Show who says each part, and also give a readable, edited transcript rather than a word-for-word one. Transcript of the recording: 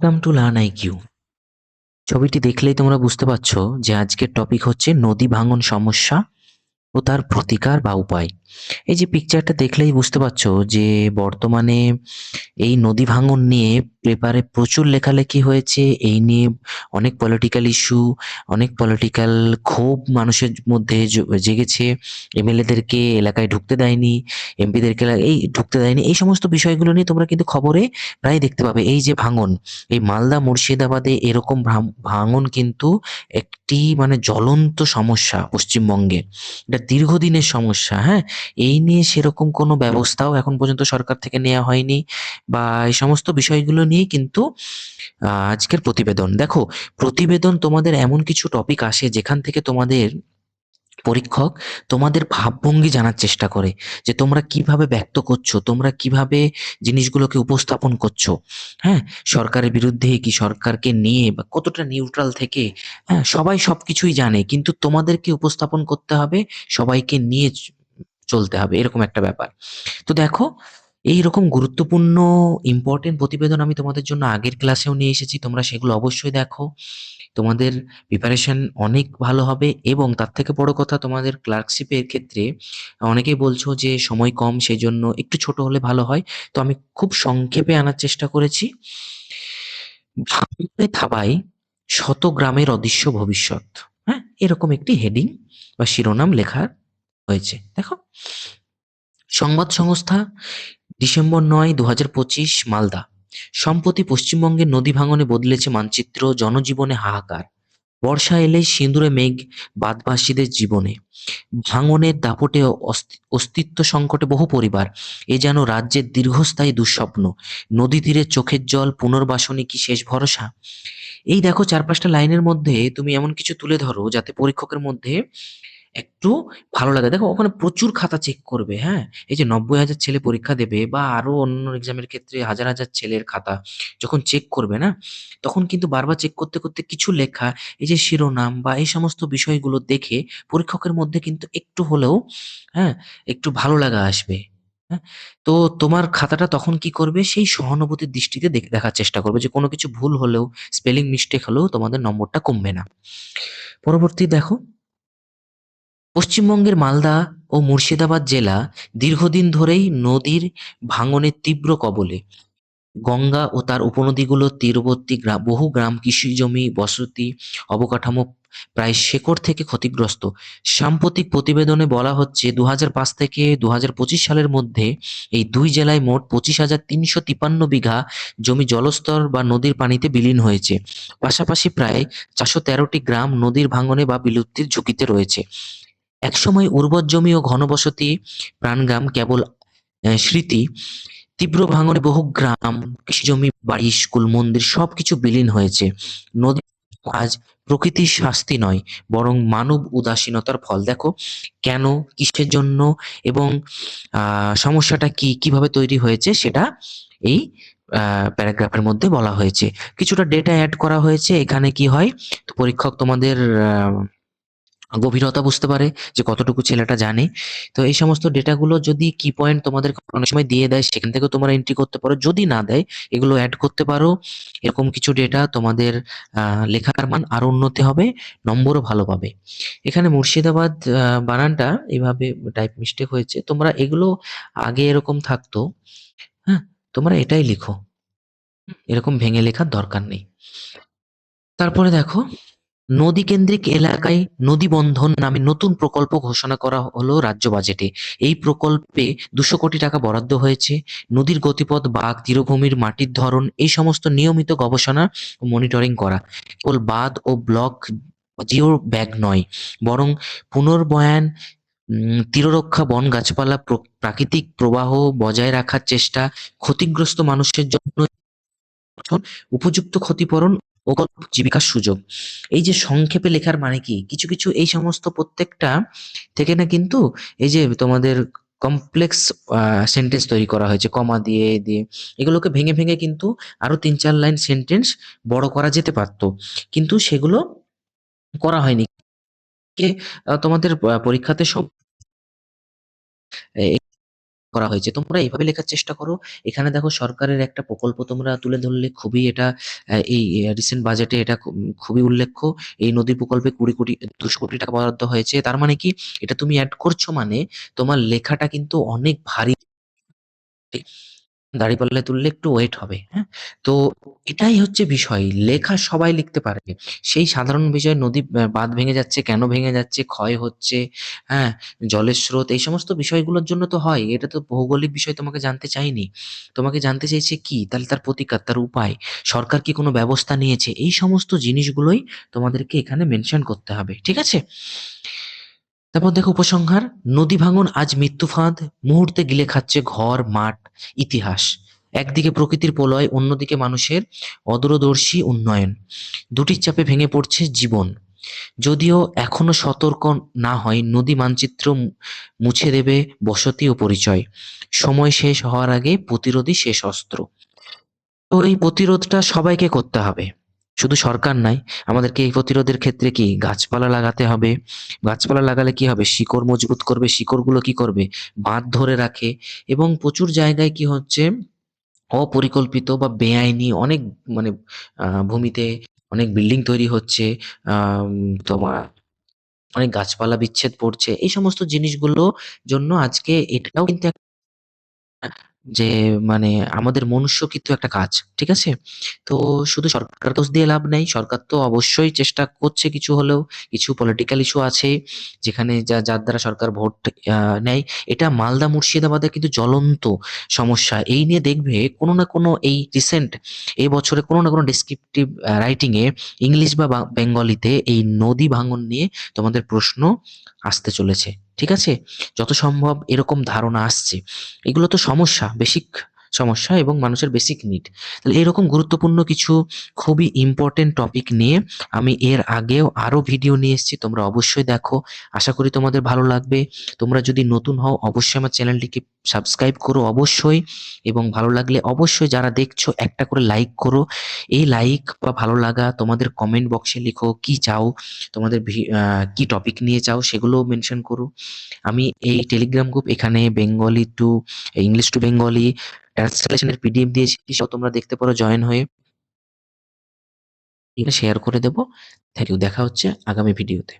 Speaker 1: Welcome to learn IQ. ছবিটি দেখলেই তোমরা বুঝতে পারছো যে আজকের টপিক হচ্ছে নদী ভাঙন সমস্যা ও তার প্রতিকার বা উপায়। এই যে পিকচারটা দেখলেই বুঝতে পারছো যে বর্তমানে এই নদী ভাঙন নিয়ে পেপারে প্রচুর লেখালেখি হয়েছে। এই নিয়ে অনেক পলিটিক্যাল ইস্যু, অনেক পলিটিক্যাল ক্ষোভ মানুষের মধ্যে জেগেছে। এমএলএদেরকে এলাকায় ঢুকতে দেয়নি, এমপিদেরকে এই ঢুকতে দেয়নি। এই সমস্ত বিষয়গুলো নিয়ে তোমরা কিন্তু খবরে প্রায় দেখতে পাবে। এই যে ভাঙন, এই মালদা মুর্শিদাবাদে এরকম ভাঙন কিন্তু একটি মানে জ্বলন্ত সমস্যা পশ্চিমবঙ্গে। এটা দীর্ঘদিনের সমস্যা। হ্যাঁ, এই নিয়ে সেরকম কোনো ব্যবস্থাও এখন পর্যন্ত সরকার থেকে নেওয়া হয়নি, বা এই সমস্ত বিষয়গুলো নিয়ে কিন্তু আজকের প্রতিবেদন। দেখো, প্রতিবেদন তোমাদের এমন কিছু টপিক আসে যেখান থেকে তোমাদের পরীক্ষক তোমাদের ভাবভঙ্গি জানার চেষ্টা করে, যে তোমরা কিভাবে ব্যক্ত করছো, তোমরা কিভাবে জিনিসগুলোকে উপস্থাপন করছো। হ্যাঁ, সরকারের বিরুদ্ধে কি সরকারকে নিয়ে, বা কতটা নিউট্রাল থেকে। হ্যাঁ, সবাই সবকিছুই জানে, কিন্তু তোমাদেরকে উপস্থাপন করতে হবে, সবাইকে নিয়ে চলতে হবে, এরকম একটা ব্যাপার। তো দেখো, এইরকম গুরুত্বপূর্ণ ইম্পর্টেন্ট প্রতিবেদন আমি তোমাদের জন্য আগের ক্লাসেও নিয়ে এসেছি, তোমরা সেগুলো অবশ্যই দেখো। তোমাদের প্রিপারেশন অনেক ভালো হবে, এবং তার থেকে বড় কথা, তোমাদের ক্লার্কশিপের ক্ষেত্রে অনেকেই বলছো যে সময় কম, সেই জন্য একটু ছোট হলে ভালো হয়। তো আমি খুব সংক্ষেপে আনার চেষ্টা করেছি। ভাঙনে থাবায় শত গ্রামের অদৃশ্য ভবিষ্যৎ। হ্যাঁ, এরকম একটি হেডিং বা শিরোনাম লেখা হয়েছে। দেখো, সংবাদ সংস্থা, ডিসেম্বর 9, 2025, মালদা। সম্প্রতি পশ্চিমবঙ্গের নদী ভাঙনে বদলেছে মানচিত্র, জনজীবনে হাহাকার। বর্ষা এলেই সিঁদুরে মেঘ বাঁধভাসীদের জীবনে। ভাঙনের দাপটে অস্তিত্ব সংকটে বহু পরিবার। এ যেন রাজ্যের দীর্ঘস্থায়ী দুঃস্বপ্ন। নদী তীরে চোখের জল, পুনর্বাসনী কি শেষ ভরসা? এই দেখো, 4-5টা লাইনের মধ্যে তুমি এমন কিছু তুলে ধরো যাতে পরীক্ষকের মধ্যে একটু ভালো লাগে। দেখো, ওখানে প্রচুর খাতা চেক করবে। হ্যাঁ, এই যে 90,000 ছেলে পরীক্ষা দেবে, বা আরো অন্য এক্সামের ক্ষেত্রে হাজার হাজার ছেলের খাতা যখন চেক করবে না, তখন কিন্তু বারবার চেক করতে করতে কিছু লেখা, এই যে শিরোনাম বা এই সমস্ত বিষয়গুলো দেখে পরীক্ষকের মধ্যে কিন্তু একটু হলেও, হ্যাঁ, একটু ভালো লাগা আসবে। হ্যাঁ, তো তোমার খাতাটা তখন কি করবে, সেই সহানুভূতির দৃষ্টিতে দেখার চেষ্টা করবে, যে কোনো কিছু ভুল হলেও, স্পেলিং মিস্টেক হলেও তোমাদের নম্বরটা কমবে না। পরবর্তী দেখো, পশ্চিমবঙ্গের মালদা ও মুর্শিদাবাদ জেলা দীর্ঘদিন ধরেই নদীর ভাঙনের তীব্র কবলে। গঙ্গা ও তার উপনদীগুলোর তীরবর্তী বহু গ্রাম, কৃষি জমি, বসতি, অবকাঠামো প্রায় শেকড় থেকে ক্ষতিগ্রস্ত। সাম্প্রতিক প্রতিবেদনে বলা হচ্ছে, 2005 থেকে 2025 সালের মধ্যে এই দুই জেলায় মোট 25,353 বিঘা জমি জলস্তর বা নদীর পানিতে বিলীন হয়েছে। পাশাপাশি প্রায় 413টি গ্রাম নদীর ভাঙনে বা বিলুপ্তির ঝুঁকিতে রয়েছে। একসময় উর্বর জমি ও ঘনবসতি প্রাণগ্রাম কেবল স্মৃতি। তীব্র ভাঙনে বহু গ্রাম, কৃষিজমি, বাড়ি, স্কুল, মন্দির সবকিছু বিলীন হয়েছে। নদী আজ প্রকৃতির শাস্তি নয়, বরং মানব উদাসীনতার ফল। দেখো, কেন, কিসের জন্য, এবং সমস্যাটা কি, কিভাবে তৈরি হয়েছে, সেটা এই প্যারাগ্রাফের মধ্যে বলা হয়েছে। কিছুটা ডেটা অ্যাড করা হয়েছে। এখানে কি হয়, তো পরীক্ষক তোমাদের গভীরতা বুঝতে পারে, যে কতটুকু ছেলেটা জানে। তো এই সমস্ত ডেটাগুলো যদি কি পয়েন্ট তোমাদের অনেক সময় দিয়ে দেয়, সেখান থেকেও তোমরা এন্ট্রি করতে পারো। যদি না দেয়, এগুলো অ্যাড করতে পারো। এরকম কিছু ডেটা তোমাদের লেখার মান আরো উন্নতি হবে, নম্বরও ভালো পাবে। এখানে মুর্শিদাবাদ বানানটা এভাবে টাইপ মিস্টেক হয়েছে, তোমরা এগুলো আগে এরকম থাকতো। হ্যাঁ, তোমরা এটাই লিখো, এরকম ভেঙে লেখার দরকার নেই। তারপরে দেখো, নদীকেন্দ্রিক এলাকায় নদী বন্ধন নামে নতুন প্রকল্প ঘোষণা করা হলো রাজ্য বাজেটে। এই প্রকল্পে 200 কোটি টাকা বরাদ্দ হয়েছে। নদীর গতিপথ, বাঁক, তীরভূমির মাটির ধরন, এই সমস্ত নিয়মিত গবেষণা ও মনিটরিং করা। কেবল বাঁধ ও ব্লক জিও ব্যাগ নয়, বরং পুনর্বয়ান, তীররক্ষা, বন গাছপালা, প্রাকৃতিক প্রবাহ বজায় রাখার চেষ্টা, ক্ষতিগ্রস্ত মানুষের জন্য উপযুক্ত ক্ষতিপূরণ ও জীবিকার সুযোগ। এই যে সংক্ষেপে লেখার মানে কি, কিছু কিছু এই সমস্ত প্রত্যেকটা থেকে না কিন্তু এই যে তোমাদের কমপ্লেক্স সেন্টেন্স তৈরি করা হয়েছে, কমা দিয়ে দিয়ে। এগুলোকে ভেঙে ভেঙে কিন্তু আরো 3-4 লাইন সেন্টেন্স বড় করা যেতে পারতো, কিন্তু সেগুলো করা হয়নি। তোমাদের পরীক্ষাতে সব করা হয়েছে। তোমরা এভাবে লেখার চেষ্টা করো। এখানে দেখো সরকারের একটা প্রকল্প তোমরা তুলে ধরলে, খুবই এটা এই রিসেন্ট বাজেটে এটা খুবই উল্লেখ্য। এই নদী প্রকল্পে ২০ কোটি টাকা বরাদ্দ হয়েছে। তার মানে কি, এটা তুমি এড করছো মানে তোমার লেখাটা কিন্তু অনেক ভারী। দাঁড়িপাল্লায় তুললে একটু ওয়েট হবে, হ্যাঁ? তো এটাই হচ্ছে বিষয়। লেখা সবাই লিখতে পারে। সেই সাধারণ বিষয়, নদী বাঁধ ভেঙে যাচ্ছে, কেন ভেঙে যাচ্ছে, ক্ষয় হচ্ছে, হ্যাঁ? জলের স্রোত, এই সমস্ত বিষয়গুলোর জন্য তো হয়। এটা তো ভৌগোলিক বিষয়, তোমাকে জানতে চাইনি। তোমাকে জানতে চাইছে কি? তাহলে তার প্রতিকার, তার উপায়, সরকার কি কোনো ব্যবস্থা নিয়েছে? এই সমস্ত জিনিসগুলোই তোমাদেরকে এখানে মেনশন করতে হবে। ঠিক আছে? তারপর দেখো উপসংহার। নদী ভাঙন আজ মৃত্যু ফাঁদ, মুহূর্তে গিলে খাচ্ছে ঘর, মাঠ, ইতিহাস। একদিকে প্রকৃতির প্রলয়, অন্যদিকে মানুষের অদূরদর্শী উন্নয়ন। দুটির চাপে ভেঙে পড়ছে জীবন। যদিও এখনো সতর্ক না হয়, নদী মানচিত্র মুছে দেবে বসতি ও পরিচয়। সময় শেষ হওয়ার আগে প্রতিরোধই শেষ অস্ত্র। তো এই প্রতিরোধটা সবাইকে করতে হবে, শুধু সরকার নয়। আমাদেরকে এই প্রতিরোধের ক্ষেত্রে কি গাছপালা লাগাতে হবে। গাছপালা লাগালে কি হবে, শিকড় মজবুত করবে, শিকড়গুলো কি করবে, বাঁধ ধরে রাখে। এবং প্রচুর জায়গায় কি হচ্ছে, অপরিকল্পিত বা বেআইনি অনেক, মানে ভূমিতে অনেক বিল্ডিং তৈরি হচ্ছে। তোমার অনেক গাছপালা বিচ্ছেদ পড়ছে, এই সমস্ত জিনিসগুলো জন্য আজকে এটাও কিন্তু যে, মানে আমাদের মনুষ্যকৃত একটা কাজ। ঠিক আছে? তো শুধু সরকার দোষ দিয়ে লাভ নেই। সরকার তো অবশ্যই চেষ্টা করছে কিছু হলেও। কিছু পলিটিক্যাল ইস্যু আছে যেখানে যার দ্বারা সরকার ভোট নেয়। এটা মালদা মুর্শিদাবাদের কিন্তু জ্বলন্ত সমস্যা। এই নিয়ে দেখবে কোনো না কোনো, এই রিসেন্ট এই বছরে কোনো না কোনো ডেসক্রিপটিভ রাইটিং এ ইংলিশ বা বেঙ্গলিতে এই নদী ভাঙন নিয়ে তোমাদের প্রশ্ন আসতে চলেছে। ঠিক আছে? যত সম্ভব এরকম ধারণা আসছে। এগুলো তো সমস্যা, বেসিক সমস্যা এবং মানুষের বেসিক নিড। তাহলে এরকম গুরুত্বপূর্ণ কিছু খুবই ইম্পর্টেন্ট টপিক নিয়ে আমি এর আগেও আরো ভিডিও নিয়ে এসেছি, তোমরা অবশ্যই দেখো। আশা করি তোমাদের ভালো লাগবে। তোমরা যদি নতুন হও অবশ্যই আমার চ্যানেলটিকে সাবস্ক্রাইব করো অবশ্যই, এবং ভালো লাগলে অবশ্যই যারা দেখছো একটা করে লাইক করো। এই লাইক বা ভালো লাগা তোমাদের কমেন্ট বক্সে লিখো, কি চাও, তোমাদের কি টপিক নিয়ে চাও সেগুলোও মেনশন করো। আমি এই টেলিগ্রাম গ্রুপ এখানে Bengali to English to Bengali ট্রান্সলেশনের পিডিএফ দিয়েছি, সব তোমরা দেখতে পারো জয়েন হয়ে। এটা শেয়ার করে দেবো। থ্যাংক ইউ, দেখা হচ্ছে আগামী ভিডিওতে।